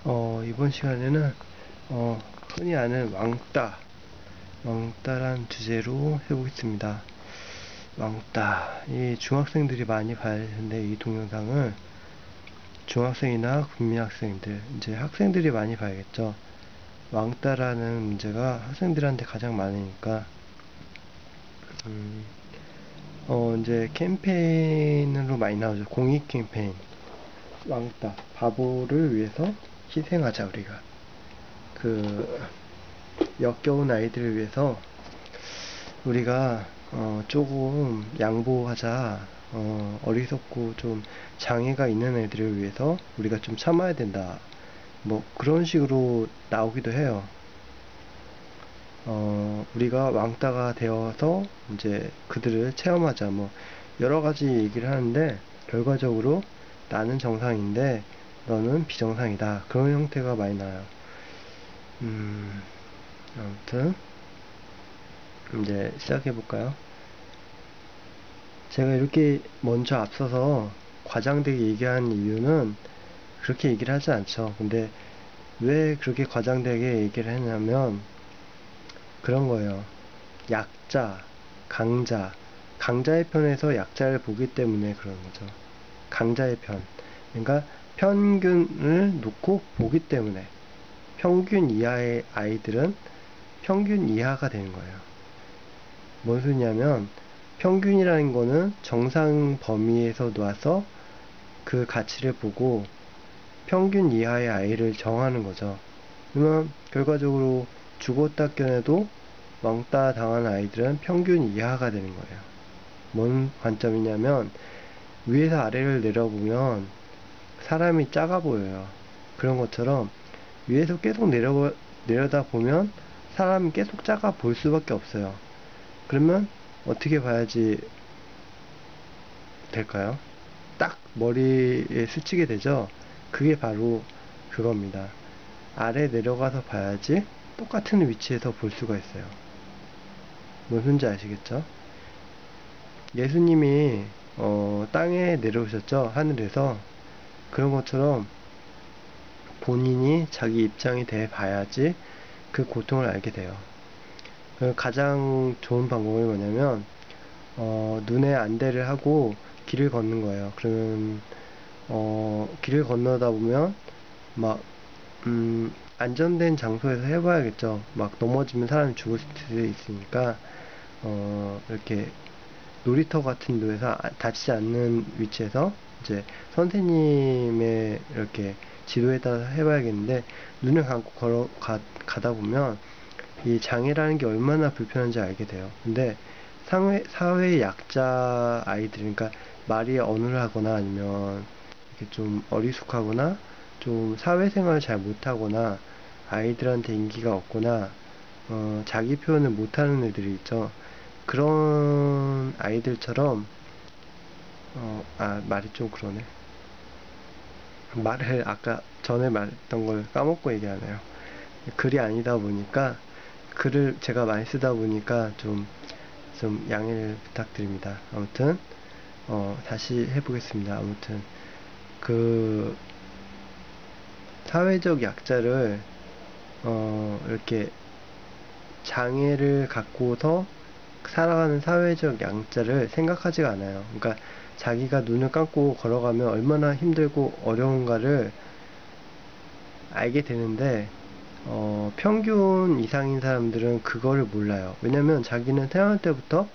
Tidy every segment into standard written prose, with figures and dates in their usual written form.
이번 시간에는 흔히 아는 왕따란 주제로 해보겠습니다. 왕따. 이 중학생들이 많이 봐야 되는데, 이 동영상을 중학생이나 국민학생들, 이제 학생들이 많이 봐야겠죠. 왕따라는 문제가 학생들한테 가장 많으니까, 이제 캠페인으로 많이 나오죠. 공익 캠페인. 왕따. 바보를 위해서 희생하자, 우리가. 그, 역겨운 아이들을 위해서 우리가 조금 양보하자. 어리석고 좀 장애가 있는 애들을 위해서 우리가 좀 참아야 된다. 뭐 그런 식으로 나오기도 해요. 우리가 왕따가 되어서 이제 그들을 체험하자. 뭐 여러 가지 얘기를 하는데, 결과적으로 나는 정상인데 너는 비정상이다. 그런 형태가 많이 나요. 아무튼 이제 시작해 볼까요? 제가 이렇게 먼저 앞서서 과장되게 얘기한 이유는 그렇게 얘기를 하지 않죠. 근데 왜 그렇게 과장되게 얘기를 했냐면 그런 거예요. 약자, 강자. 강자의 편에서 약자를 보기 때문에 그런 거죠. 강자의 편. 그러니까 평균을 놓고 보기 때문에 평균 이하의 아이들은 평균 이하가 되는 거예요. 뭔 소리냐면 평균이라는 거는 정상 범위에서 놔서 그 가치를 보고 평균 이하의 아이를 정하는 거죠. 그러면 결과적으로 죽었다 깨어나도 왕따 당한 아이들은 평균 이하가 되는 거예요. 뭔 관점이냐면 위에서 아래를 내려보면 사람이 작아 보여요. 그런 것처럼 위에서 계속 내려다 보면 사람이 계속 작아 보일 수밖에 없어요. 그러면 어떻게 봐야지 될까요? 딱 머리에 스치게 되죠? 그게 바로 그겁니다. 아래 내려가서 봐야지 똑같은 위치에서 볼 수가 있어요. 무슨지 아시겠죠? 예수님이 땅에 내려오셨죠? 하늘에서. 그런 것처럼 본인이 자기 입장이 돼 봐야지 그 고통을 알게 돼요. 가장 좋은 방법이 뭐냐면 눈에 안대를 하고 길을 걷는 거예요. 그러면 길을 건너다 보면 막 안전된 장소에서 해봐야겠죠. 막 넘어지면 사람이 죽을 수도 있으니까 이렇게 놀이터 같은 데서 다치지 않는 위치에서 이제 선생님의 이렇게 지도에 따라 해봐야겠는데, 눈을 감고 가다 보면 이 장애라는 게 얼마나 불편한지 알게 돼요. 근데 사회 약자 아이들, 그러니까 말이 어눌하거나 아니면 이렇게 좀 어리숙하거나 좀 사회생활을 잘 못하거나 아이들한테 인기가 없거나 자기 표현을 못하는 애들이 있죠. 그런 아이들처럼 말이 좀 그러네. 말을 아까 전에 말했던 걸 까먹고 얘기하네요. 글이 아니다 보니까, 글을 제가 많이 쓰다 보니까 좀 양해를 부탁드립니다. 아무튼 다시 해보겠습니다. 아무튼 그 사회적 약자를 이렇게 장애를 갖고서 살아가는 사회적 약자를 생각하지가 않아요. 그러니까 자기가 눈을 감고 걸어가면 얼마나 힘들고 어려운가를 알게 되는데, 평균 이상인 사람들은 그거를 몰라요. 왜냐면 자기는 태어날 때부터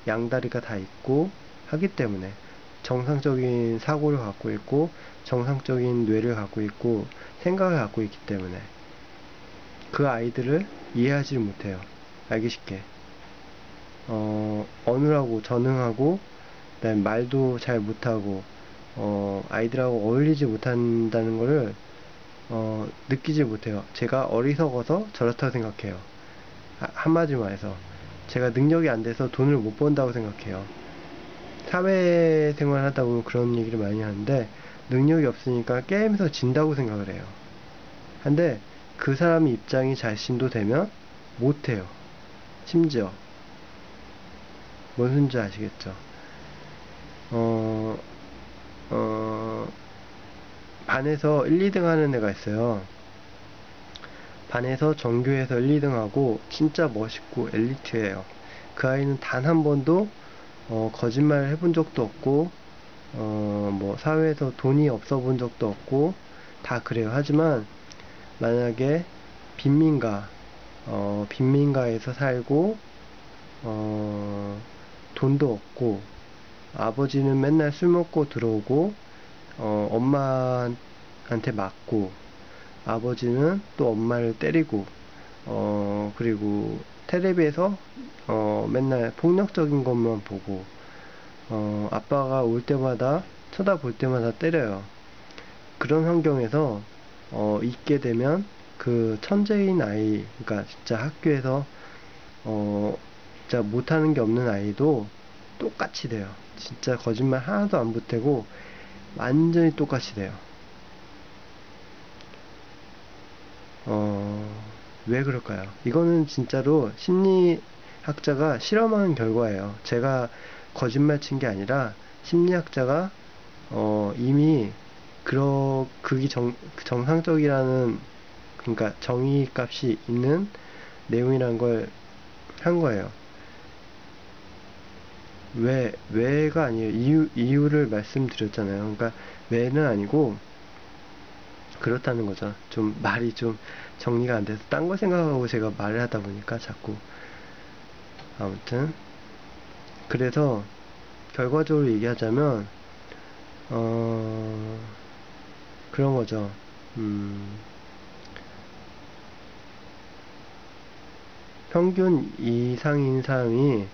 양다리가 다 있고 하기 때문에, 정상적인 사고를 갖고 있고 정상적인 뇌를 갖고 있고 생각을 갖고 있기 때문에 그 아이들을 이해하지 못해요. 알기 쉽게. 어눌하고 전능하고 그다음에 말도 잘 못하고 아이들하고 어울리지 못한다는 거를 느끼지 못해요. 제가 어리석어서 저렇다고 생각해요. 한마디로 말해서 제가 능력이 안 돼서 돈을 못 번다고 생각해요. 사회생활 하다 보면 그런 얘기를 많이 하는데, 능력이 없으니까 게임에서 진다고 생각을 해요. 근데 그 사람 입장이 자신도 되면 못해요. 심지어 뭔 소린지 아시겠죠? 어, 반에서 1, 2등 하는 애가 있어요. 반에서 전교에서 1, 2등하고 진짜 멋있고 엘리트예요. 그 아이는 단 한 번도 거짓말을 해본 적도 없고 뭐 사회에서 돈이 없어 본 적도 없고 다 그래요. 하지만 만약에 빈민가 빈민가에서 살고 돈도 없고 아버지는 맨날 술 먹고 들어오고 엄마한테 맞고 아버지는 또 엄마를 때리고 그리고 텔레비에서 맨날 폭력적인 것만 보고 아빠가 올 때마다 쳐다볼 때마다 때려요. 그런 환경에서 있게 되면 그 천재인 아이, 그러니까 진짜 학교에서 진짜 못하는 게 없는 아이도 똑같이 돼요. 진짜 거짓말 하나도 안 보태고 완전히 똑같이 돼요. 왜 그럴까요? 이거는 진짜로 심리학자가 실험한 결과예요. 제가 거짓말 친 게 아니라 심리학자가 이미 그게 정상적이라는, 그러니까 정의 값이 있는 내용이란 걸 한 거예요. 왜가 아니에요. 이유를 말씀드렸잖아요. 그러니까 왜는 아니고 그렇다는 거죠. 좀 말이 좀 정리가 안 돼서 딴 거 생각하고 제가 말을 하다 보니까 자꾸. 아무튼 그래서 결과적으로 얘기하자면 그런 거죠. 평균 이상인 사람이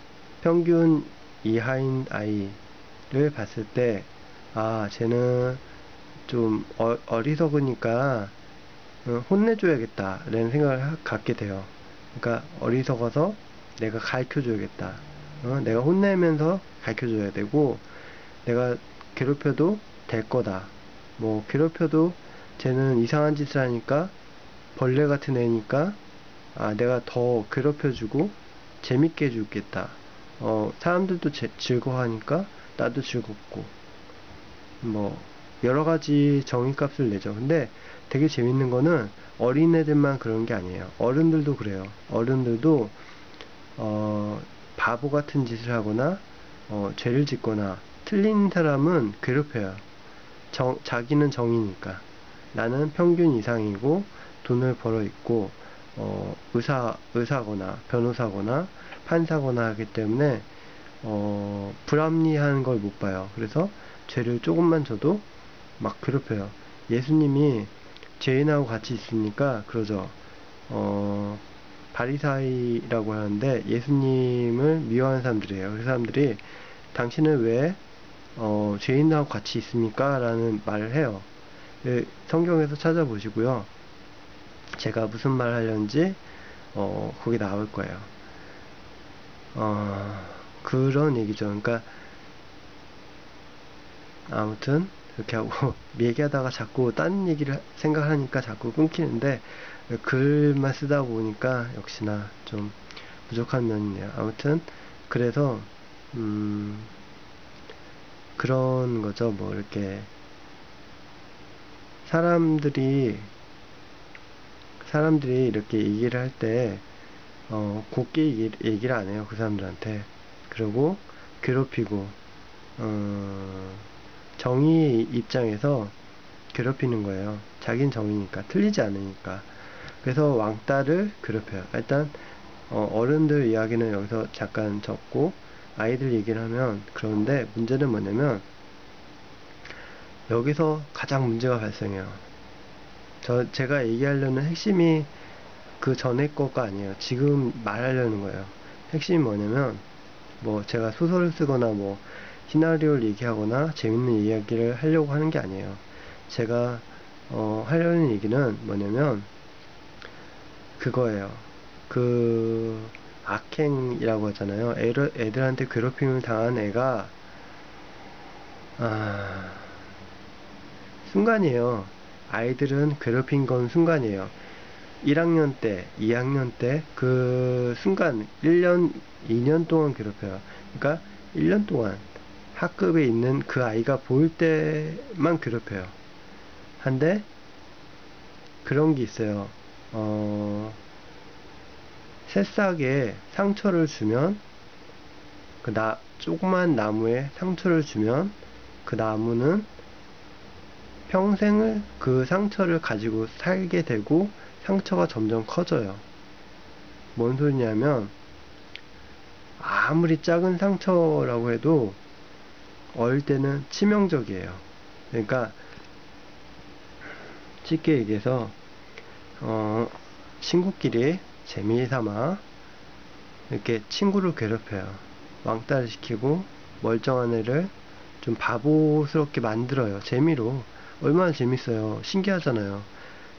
평균 이하인 아이를 봤을 때, 아, 쟤는 좀 어리석으니까 혼내줘야겠다 라는 생각을 갖게 돼요. 그러니까 어리석어서 내가 가르쳐줘야겠다. 내가 혼내면서 가르쳐줘야 되고, 내가 괴롭혀도 될 거다. 뭐 괴롭혀도 쟤는 이상한 짓을 하니까 벌레 같은 애니까 내가 더 괴롭혀주고 재밌게 해주겠다. 사람들도 즐거워하니까 나도 즐겁고, 뭐 여러 가지 정의값을 내죠. 근데 되게 재밌는 거는 어린애들만 그런 게 아니에요. 어른들도 그래요. 어른들도 바보 같은 짓을 하거나 죄를 짓거나 틀린 사람은 괴롭혀요. 자기는 정이니까. 나는 평균 이상이고 돈을 벌어 있고 의사거나 변호사거나 판사거나 하기 때문에 불합리한 걸 못 봐요. 그래서 죄를 조금만 져도 막 괴롭혀요. 예수님이 죄인하고 같이 있으니까 그러죠. 바리사이라고 하는데 예수님을 미워하는 사람들이에요. 그 사람들이 당신은 왜 죄인하고 같이 있습니까? 라는 말을 해요. 성경에서 찾아보시고요. 제가 무슨 말 하려는지 거기 나올 거예요. 그런 얘기죠. 그러니까 아무튼 이렇게 하고 얘기하다가 자꾸 딴 얘기를 생각하니까 자꾸 끊기는데 글만 쓰다 보니까 역시나 좀 부족한 면이 있네요. 아무튼 그래서 그런 거죠. 뭐 이렇게 사람들이 이렇게 얘기를 할 때 곱게 얘기를 안 해요. 그 사람들한테. 그리고 괴롭히고 정의 입장에서 괴롭히는 거예요. 자긴 정의니까, 틀리지 않으니까. 그래서 왕따를 괴롭혀요. 일단 어른들 이야기는 여기서 잠깐 접고 아이들 얘기를 하면, 그런데 문제는 뭐냐면 여기서 가장 문제가 발생해요. 제가 얘기하려는 핵심이 그 전에 거가 아니에요. 지금 말하려는 거예요. 핵심이 뭐냐면, 뭐 제가 소설을 쓰거나 뭐 시나리오를 얘기하거나 재밌는 이야기를 하려고 하는 게 아니에요. 제가 하려는 얘기는 뭐냐면 그거예요. 그 악행이라고 하잖아요. 애들한테 괴롭힘을 당한 애가 순간이에요. 아이들은 괴롭힌 건 순간이에요. 1학년 때, 2학년 때 그 순간 1년, 2년 동안 괴롭혀요. 그러니까 1년 동안 학급에 있는 그 아이가 보일 때만 괴롭혀요. 한데 그런 게 있어요. 새싹에 상처를 주면, 조그만 나무에 상처를 주면 그 나무는 평생을 그 상처를 가지고 살게 되고 상처가 점점 커져요. 뭔 소리냐면, 아무리 작은 상처라고 해도 어릴 때는 치명적이에요. 그러니까 쉽게 얘기해서 친구끼리 재미삼아 이렇게 친구를 괴롭혀요. 왕따를 시키고 멀쩡한 애를 좀 바보스럽게 만들어요. 재미로. 얼마나 재밌어요. 신기하잖아요.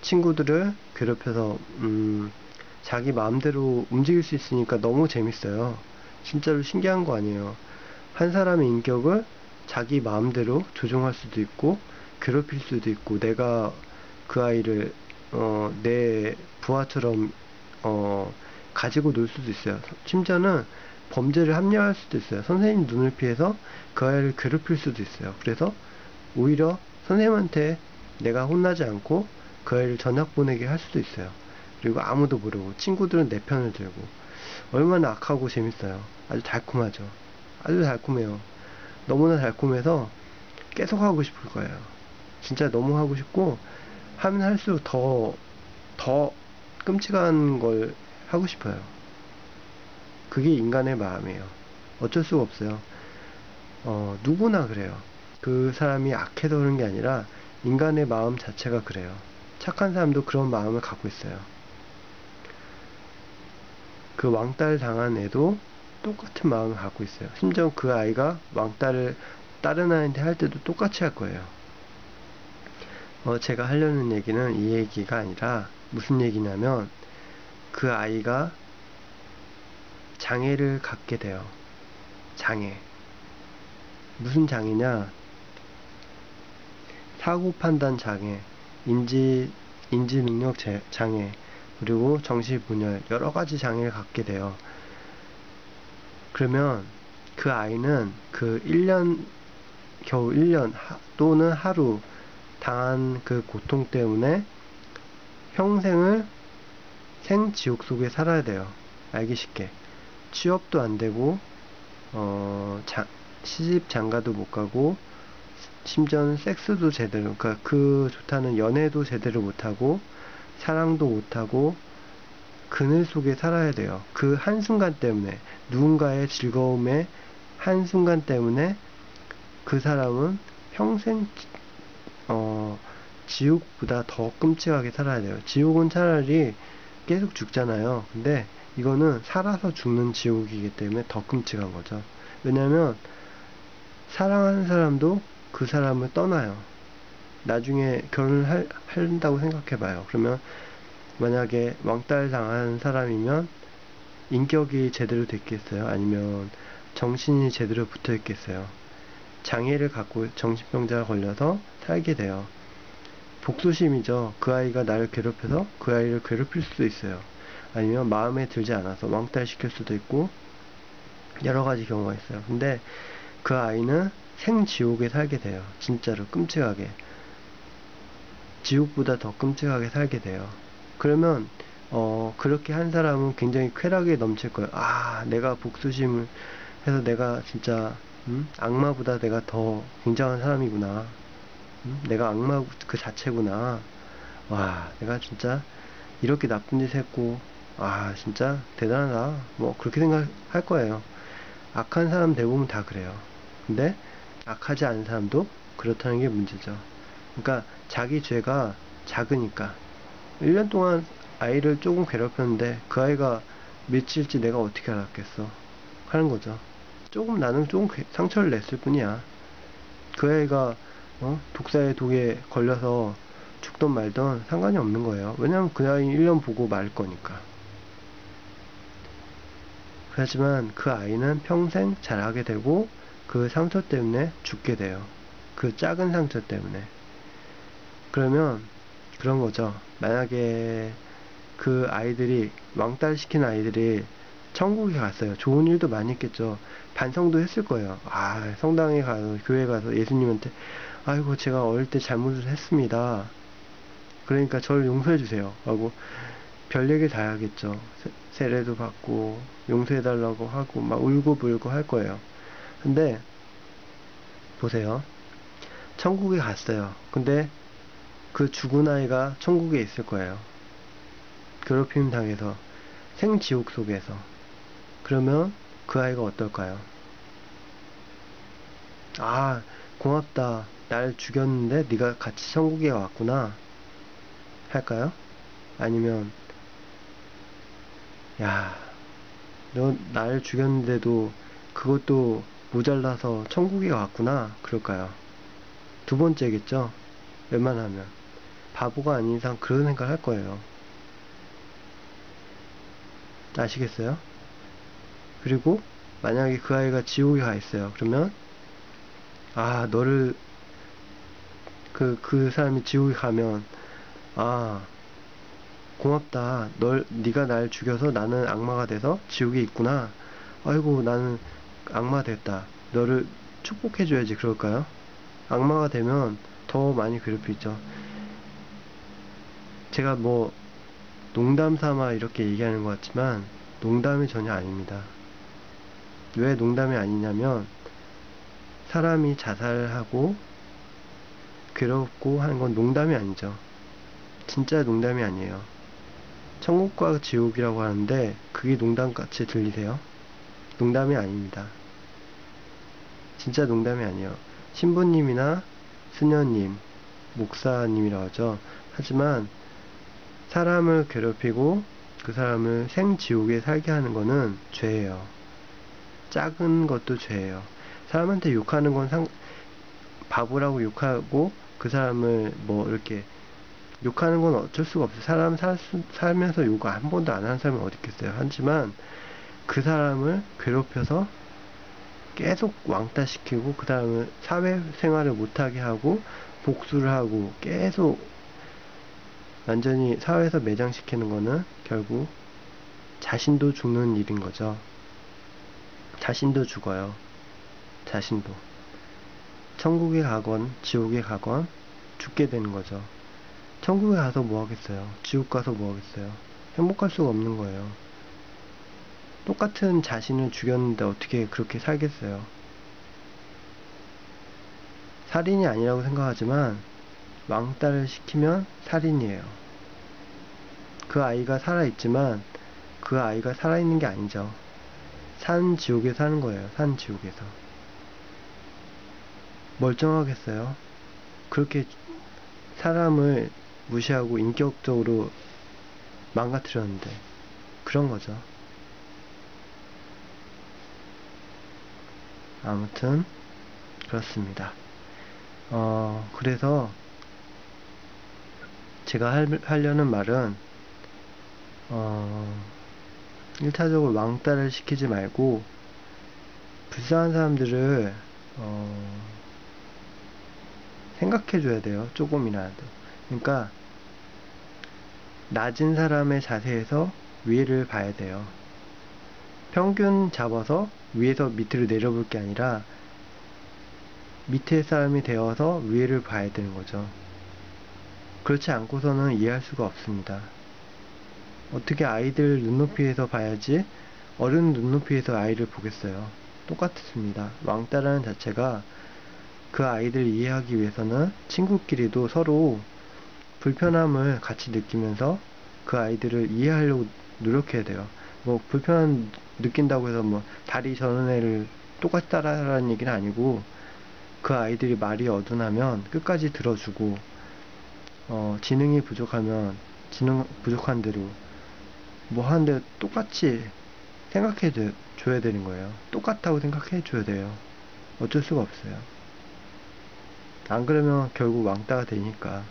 친구들을 괴롭혀서 자기 마음대로 움직일 수 있으니까 너무 재밌어요. 진짜로 신기한 거 아니에요. 한 사람의 인격을 자기 마음대로 조종할 수도 있고 괴롭힐 수도 있고, 내가 그 아이를 내 부하처럼 가지고 놀 수도 있어요. 심지어는 범죄를 합리화할 수도 있어요. 선생님 눈을 피해서 그 아이를 괴롭힐 수도 있어요. 그래서 오히려 선생님한테 내가 혼나지 않고 그 아이를 전학 보내게 할 수도 있어요. 그리고 아무도 모르고 친구들은 내 편을 들고. 얼마나 악하고 재밌어요. 아주 달콤하죠. 아주 달콤해요. 너무나 달콤해서 계속 하고 싶을 거예요. 진짜 너무 하고 싶고, 하면 할수록 더 끔찍한 걸 하고 싶어요. 그게 인간의 마음이에요. 어쩔 수가 없어요. 누구나 그래요. 그 사람이 악해서 그런 게 아니라 인간의 마음 자체가 그래요. 착한 사람도 그런 마음을 갖고 있어요. 그 왕따를 당한 애도 똑같은 마음을 갖고 있어요. 심지어 그 아이가 왕따를 다른 아이한테 할 때도 똑같이 할 거예요. 제가 하려는 얘기는 이 얘기가 아니라 무슨 얘기냐면, 그 아이가 장애를 갖게 돼요. 장애. 무슨 장애냐? 사고 판단 장애, 인지 능력 장애, 그리고 정신분열, 여러 가지 장애를 갖게 돼요. 그러면 그 아이는 그 1년, 겨우 1년 또는 하루 당한 그 고통 때문에 평생을 생지옥 속에 살아야 돼요. 알기 쉽게. 취업도 안 되고, 시집 장가도 못 가고, 심지어는 섹스도 제대로, 그러니까 그 좋다는 연애도 제대로 못하고, 사랑도 못하고, 그늘 속에 살아야 돼요. 그 한순간 때문에, 누군가의 즐거움의 한순간 때문에 그 사람은 평생 지옥보다 더 끔찍하게 살아야 돼요. 지옥은 차라리 계속 죽잖아요. 근데 이거는 살아서 죽는 지옥이기 때문에 더 끔찍한 거죠. 왜냐면 사랑하는 사람도 그 사람을 떠나요. 나중에 결혼을 한다고 생각해봐요. 그러면 만약에 왕따를 당한 사람이면 인격이 제대로 됐겠어요? 아니면 정신이 제대로 붙어 있겠어요? 장애를 갖고 정신병자가 걸려서 살게 돼요. 복수심이죠. 그 아이가 나를 괴롭혀서 그 아이를 괴롭힐 수도 있어요. 아니면 마음에 들지 않아서 왕따를 시킬 수도 있고, 여러 가지 경우가 있어요. 근데 그 아이는 생지옥에 살게 돼요. 진짜로 끔찍하게. 지옥보다 더 끔찍하게 살게 돼요. 그러면 그렇게 한 사람은 굉장히 쾌락에 넘칠 거예요. 내가 복수심을 해서 내가 진짜 악마보다 내가 더 굉장한 사람이구나. 내가 악마 그 자체구나. 와, 내가 진짜 이렇게 나쁜 짓 했고, 진짜 대단하다. 뭐 그렇게 생각할 거예요. 악한 사람 대부분 다 그래요. 근데 악하지 않은 사람도 그렇다는 게 문제죠. 그러니까 자기 죄가 작으니까. 1년 동안 아이를 조금 괴롭혔는데 그 아이가 며칠지 내가 어떻게 알았겠어 하는 거죠. 나는 조금 상처를 냈을 뿐이야. 그 아이가 독사의 독에 걸려서 죽던 말던 상관이 없는 거예요. 왜냐면 그 아이 1년 보고 말 거니까. 하지만 그 아이는 평생 자라게 되고 그 상처 때문에 죽게 돼요. 그 작은 상처 때문에. 그러면 그런 거죠. 만약에 그 아이들이, 왕따를 시킨 아이들이 천국에 갔어요. 좋은 일도 많이 했겠죠. 반성도 했을 거예요. 성당에 가서, 교회 가서 예수님한테 제가 어릴 때 잘못을 했습니다. 그러니까 저를 용서해 주세요 하고 별 얘기 다 하겠죠. 세례도 받고 용서해달라고 하고 막 울고불고 할 거예요. 근데 보세요. 천국에 갔어요. 근데 그 죽은 아이가 천국에 있을 거예요. 괴롭힘 당해서 생지옥 속에서. 그러면 그 아이가 어떨까요? 아, 고맙다. 날 죽였는데 네가 같이 천국에 왔구나. 할까요? 아니면 야, 너 날 죽였는데도 그것도 모자라서 천국에 왔구나. 그럴까요? 두 번째겠죠? 웬만하면. 바보가 아닌 이상 그런 생각 할 거예요. 아시겠어요? 그리고 만약에 그 아이가 지옥에 가 있어요. 그러면 아, 너를 그 사람이 지옥에 가면 아, 고맙다. 네가 날 죽여서 나는 악마가 돼서 지옥에 있구나. 아이고, 나는 악마 됐다. 너를 축복해줘야지. 그럴까요? 악마가 되면 더 많이 괴롭히죠. 제가 뭐 농담 삼아 이렇게 얘기하는 것 같지만 농담이 전혀 아닙니다. 왜 농담이 아니냐면 사람이 자살하고 괴롭고 하는 건 농담이 아니죠. 진짜 농담이 아니에요. 천국과 지옥이라고 하는데 그게 농담같이 들리세요? 농담이 아닙니다. 진짜 농담이 아니에요. 신부님이나 수녀님, 목사님이라고 하죠. 하지만 사람을 괴롭히고 그 사람을 생지옥에 살게 하는 거는 죄예요. 작은 것도 죄예요. 사람한테 욕하는 건 바보라고 욕하고 그 사람을 뭐 이렇게 욕하는 건 어쩔 수가 없어요. 사람 살면서 욕 한 번도 안 하는 사람이 어디 있겠어요. 하지만 그 사람을 괴롭혀서 계속 왕따시키고 그 사람을 사회생활을 못하게 하고 복수를 하고 계속 완전히 사회에서 매장시키는 거는 결국 자신도 죽는 일인 거죠. 자신도 죽어요. 자신도. 천국에 가건 지옥에 가건 죽게 되는 거죠. 천국에 가서 뭐 하겠어요? 지옥 가서 뭐 하겠어요? 행복할 수가 없는 거예요. 똑같은 자신을 죽였는데 어떻게 그렇게 살겠어요? 살인이 아니라고 생각하지만 왕따를 시키면 살인이에요. 그 아이가 살아있지만 그 아이가 살아있는 게 아니죠. 산 지옥에 사는 거예요. 산 지옥에서. 멀쩡하겠어요? 그렇게 사람을 무시하고 인격적으로 망가뜨렸는데 그런 거죠. 아무튼 그렇습니다. 그래서 제가 하려는 말은 1차적으로 왕따를 시키지 말고 불쌍한 사람들을 생각해 줘야 돼요. 조금이라도. 그러니까 낮은 사람의 자세에서 위를 봐야 돼요. 평균 잡아서 위에서 밑으로 내려볼 게 아니라 밑에 사람이 되어서 위를 봐야 되는 거죠. 그렇지 않고서는 이해할 수가 없습니다. 어떻게 아이들 눈높이에서 봐야지 어른 눈높이에서 아이를 보겠어요. 똑같습니다. 왕따라는 자체가 그 아이들 이해하기 위해서는 친구끼리도 서로 불편함을 같이 느끼면서 그 아이들을 이해하려고 노력해야 돼요. 뭐 불편함 느낀다고 해서 뭐 다리 저는 애를 똑같이 따라하라는 얘기는 아니고 그 아이들이 말이 어둔하면 끝까지 들어주고 지능이 부족하면 지능 부족한 대로 뭐 하는데 똑같이 생각해 줘야 되는 거예요. 똑같다고 생각해 줘야 돼요. 어쩔 수가 없어요. 안 그러면 결국 왕따가 되니까.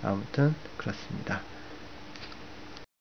아무튼 그렇습니다.